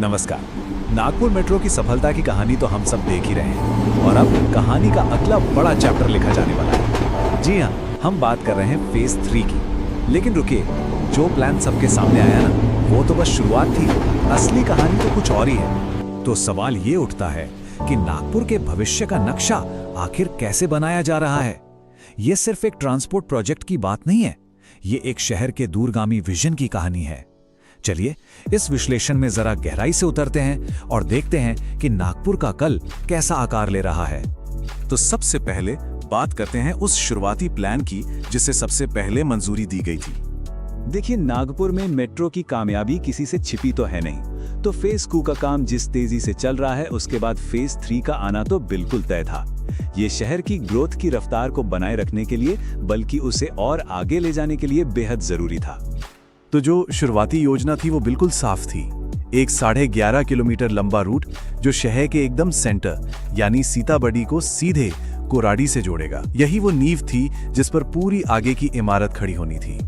नमस्कार। नागपुर मेट्रो की सफलता की कहानी तो हम सब देख ही रहे हैं और अब कहानी का अगला बड़ा चैप्टर लिखा जाने वाला है। जी हाँ, हम बात कर रहे हैं फेज 3 की। लेकिन रुकिए, जो प्लान सबके सामने आया ना, वो तो बस शुरुआत थी। असली कहानी तो कुछ और ही है। तो सवाल ये उठता है कि नागपुर के भविष्य का नक्शा आखिर कैसे बनाया जा रहा है। ये सिर्फ एक ट्रांसपोर्ट प्रोजेक्ट की बात नहीं है, ये एक शहर के दूरगामी विजन की कहानी है। चलिए इस विश्लेषण में जरा गहराई से उतरते हैं और देखते हैं कि नागपुर का कल कैसा आकार ले रहा है। तो सबसे पहले बात करते हैं उस शुरुआती प्लान की जिसे सबसे पहले मंजूरी दी गई थी। देखिए, नागपुर में मेट्रो की कामयाबी किसी से छिपी तो है नहीं। तो फेज 2 का काम जिस तेजी से चल रहा है, उसके बाद फेज 3 का आना तो बिल्कुल तय था। ये शहर की ग्रोथ की रफ्तार को बनाए रखने के लिए, बल्कि उसे और आगे ले जाने के लिए बेहद जरूरी था। तो जो शुरुआती योजना थी वो बिल्कुल साफ थी। एक 11.5 किलोमीटर लंबा रूट जो शहर के एकदम सेंटर यानी सीताबड़ी को सीधे कोराडी से जोड़ेगा। यही वो नींव थी जिस पर पूरी आगे की इमारत खड़ी होनी थी।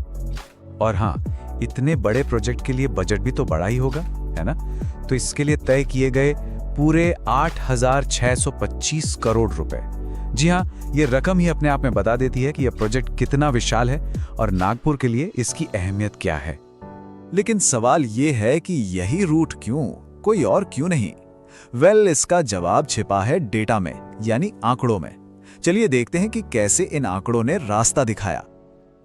और हाँ, इतने बड़े प्रोजेक्ट के लिए बजट भी तो बड़ा ही होगा, है ना? तो इसके लिए तय किए गए पूरे 8,625 करोड़ रुपए। जी हाँ, ये रकम ही अपने आप में बता देती है कि यह प्रोजेक्ट कितना विशाल है और नागपुर के लिए इसकी अहमियत क्या है। लेकिन सवाल ये है कि यही रूट क्यों, कोई और क्यों नहीं? इसका जवाब छिपा है डेटा में, यानी आंकड़ों में। चलिए देखते हैं कि कैसे इन आंकड़ों ने रास्ता दिखाया।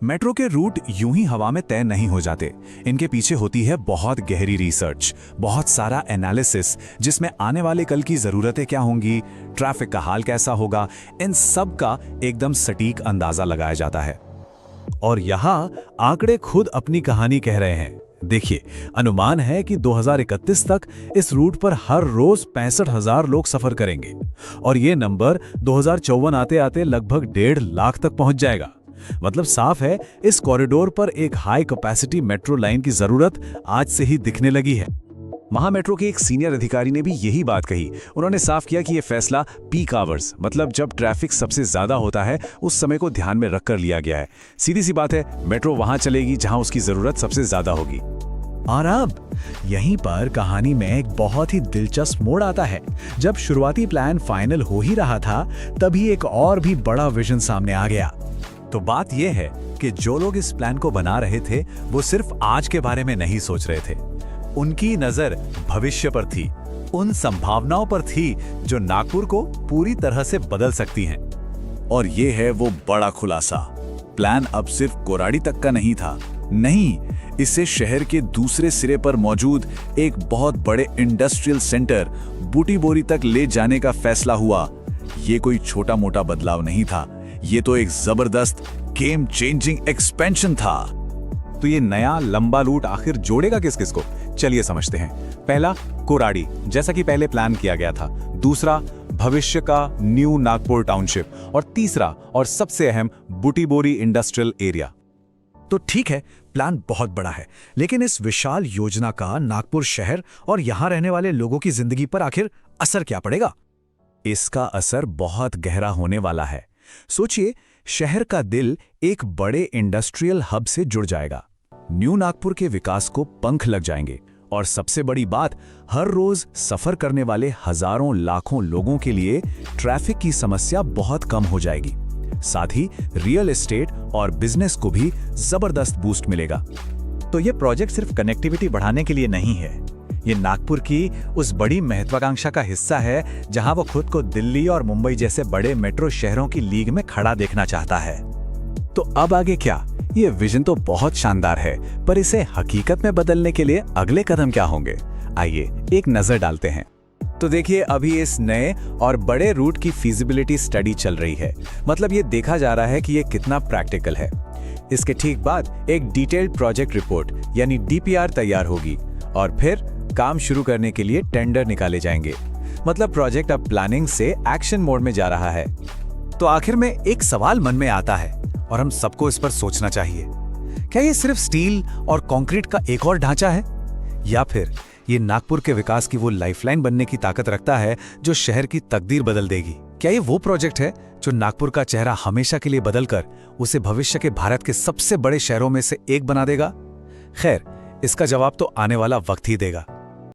मेट्रो के रूट यूं ही हवा में तय नहीं हो जाते। इनके पीछे होती है बहुत गहरी रिसर्च, बहुत सारा एनालिसिस, जिसमें आने वाले कल की जरूरतें क्या होंगी, ट्रैफिक का हाल कैसा होगा, इन सब का एकदम सटीक अंदाजा लगाया जाता है। और यहाँ आंकड़े खुद अपनी कहानी कह रहे हैं। देखिए, अनुमान है कि 2031 तक इस रूट पर हर रोज 65,000 लोग सफर करेंगे और ये नंबर 2054 आते आते लगभग 1.5 लाख तक पहुंच जाएगा। मतलब साफ है, इस कॉरिडोर पर एक हाई कैपेसिटी मेट्रो लाइन की जरूरत आज से ही दिखने लगी है। महामेट्रो के एक सीनियर अधिकारी ने भी यही बात कही। उन्होंने साफ किया कि यह फैसला पीक आवर्स, मतलब जब ट्रैफिक सबसे ज्यादा होता है, उस समय को ध्यान में रखकर लिया गया है। सीधी सी बात है, मेट्रो वहां चलेगी जहां उसकी जरूरत सबसे ज्यादा होगी। और अब यहीं पर कहानी में एक बहुत ही दिलचस्प मोड़ आता है। जब शुरुआती प्लान फाइनल हो ही रहा था, तभी एक और भी बड़ा विजन सामने आ गया। तो बात यह है कि जो लोग इस प्लान को बना रहे थे, वो सिर्फ आज के बारे में नहीं सोच रहे थे। उनकी नजर भविष्य पर थी, उन संभावनाओं पर थी जो नागपुर को पूरी तरह से बदल सकती हैं। और ये है वो बड़ा खुलासा। प्लान अब सिर्फ कोराडी तक का नहीं था। नहीं, इसे शहर के दूसरे सिरे पर मौजूद एक बहुत बड़े इंडस्ट्रियल सेंटर बूटीबोरी तक ले जाने का फैसला हुआ। ये कोई छोटा मोटा बदलाव नहीं था, ये तो एक जबरदस्त गेम चेंजिंग एक्सपेंशन था। तो ये नया लंबा रूट आखिर जोड़ेगा किस किस को? चलिए समझते हैं। पहला, कोराडी, जैसा कि पहले प्लान किया गया था। दूसरा, भविष्य का न्यू नागपुर टाउनशिप। और तीसरा और सबसे अहम, बूटीबोरी इंडस्ट्रियल एरिया। तो ठीक है, प्लान बहुत बड़ा है, लेकिन इस विशाल योजना का नागपुर शहर और यहां रहने वाले लोगों की जिंदगी पर आखिर असर क्या पड़ेगा? इसका असर बहुत गहरा होने वाला है। सोचिए, शहर का दिल एक बड़े इंडस्ट्रियल हब से जुड़ जाएगा। न्यू नागपुर के विकास को पंख लग जाएंगे। और सबसे बड़ी बात, हर रोज सफर करने वाले हजारों लाखों लोगों के लिए ट्रैफिक की समस्या बहुत कम हो जाएगी। साथ ही रियल एस्टेट और बिजनेस को भी जबरदस्त बूस्ट मिलेगा। तो ये प्रोजेक्ट सिर्फ कनेक्टिविटी बढ़ाने के लिए नहीं है, ये नागपुर की उस बड़ी महत्वाकांक्षा का हिस्सा है जहां वो खुद को दिल्ली और मुंबई जैसे बड़े मेट्रो शहरों की लीग में खड़ा देखना चाहता है। तो अब आगे क्या? ये विजन तो बहुत शानदार है, पर इसे हकीकत में बदलने के लिए अगले कदम क्या होंगे? आइए एक नजर डालते हैं। तो देखिए, अभी इस नए और बड़े रूट की फीजिबिलिटी स्टडी चल रही है। मतलब ये देखा जा रहा है कि ये कितना प्रैक्टिकल है। इसके ठीक बाद एक डिटेल्ड प्रोजेक्ट रिपोर्ट यानी DPR तैयार होगी और फिर काम शुरू करने के लिए टेंडर निकाले जाएंगे। मतलब प्रोजेक्ट अब प्लानिंग से एक्शन मोड में जा रहा है। तो आखिर में एक सवाल मन में आता है और हम सबको इस पर सोचना चाहिए। क्या ये सिर्फ स्टील और कंक्रीट का एक और ढांचा है, या फिर ये नागपुर के विकास की वो लाइफलाइन बनने की ताकत रखता है जो शहर की तकदीर बदल देगी? क्या ये वो प्रोजेक्ट है जो नागपुर का चेहरा हमेशा के लिए बदलकर उसे भविष्य के भारत के सबसे बड़े शहरों में से एक बना देगा? खैर, इसका जवाब तो आने वाला वक्त ही देगा।